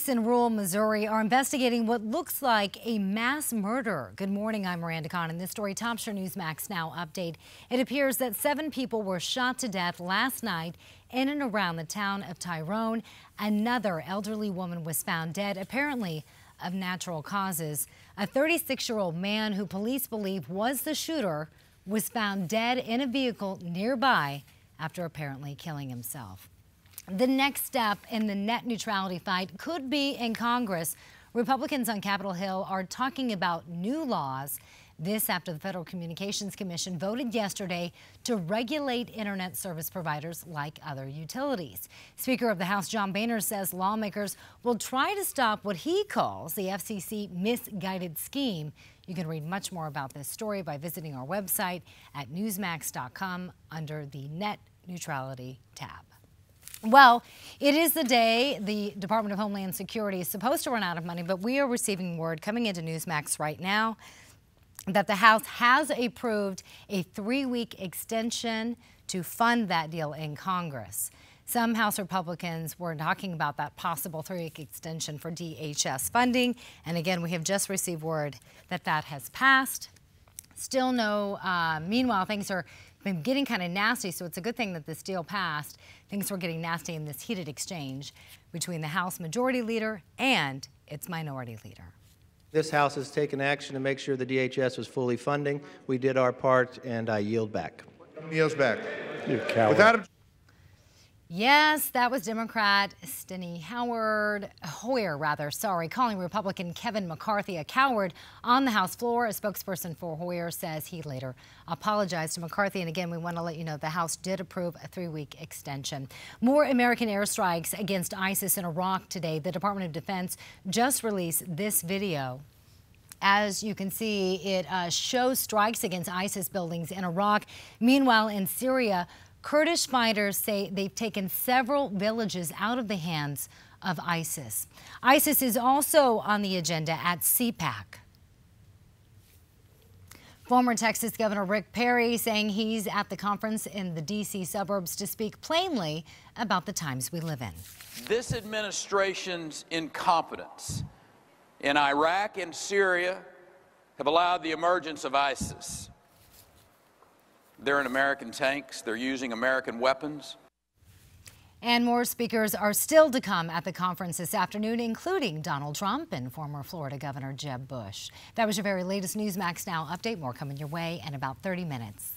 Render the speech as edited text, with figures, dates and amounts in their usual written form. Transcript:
Police in rural Missouri are investigating what looks like a mass murder. Good morning, I'm Miranda Kahn, and this story tops your Newsmax Now update. It appears that 7 people were shot to death last night in and around the town of Tyrone. Another elderly woman was found dead, apparently of natural causes. A 36-year-old man who police believe was the shooter was found dead in a vehicle nearby after apparently killing himself. The next step in the net neutrality fight could be in Congress. Republicans on Capitol Hill are talking about new laws. This after the Federal Communications Commission voted yesterday to regulate internet service providers like other utilities. Speaker of the House John Boehner says lawmakers will try to stop what he calls the FCC misguided scheme. You can read much more about this story by visiting our website at newsmax.com under the Net Neutrality tab. Well, it is the day the Department of Homeland Security is supposed to run out of money, but we are receiving word coming into Newsmax right now that the House has approved a 3-week extension to fund that deal in Congress. Some House Republicans were talking about that possible 3-week extension for DHS funding. And again, we have just received word that that has passed. Still no, meanwhile, things are been getting kind of nasty, so it's a good thing that this deal passed. Things were getting nasty in this heated exchange between the House Majority Leader and its Minority Leader. This House has taken action to make sure the DHS was fully funding. We did our part, and I yield back. Yields back. You coward. Yes, that was Democrat Hoyer, calling Republican Kevin McCarthy a coward on the House floor. A spokesperson for Hoyer says he later apologized to McCarthy. And again, we want to let you know the House did approve a 3-week extension. More American airstrikes against ISIS in Iraq today. The Department of Defense just released this video. As you can see, it shows strikes against ISIS buildings in Iraq. Meanwhile, in Syria, Kurdish fighters say they've taken several villages out of the hands of ISIS. ISIS is also on the agenda at CPAC. Former Texas Governor Rick Perry saying he's at the conference in the D.C. suburbs to speak plainly about the times we live in. This administration's incompetence in Iraq and Syria have allowed the emergence of ISIS. They're in American tanks. They're using American weapons. And more speakers are still to come at the conference this afternoon, including Donald Trump and former Florida Governor Jeb Bush. That was your very latest Newsmax Now update. More coming your way in about 30 minutes.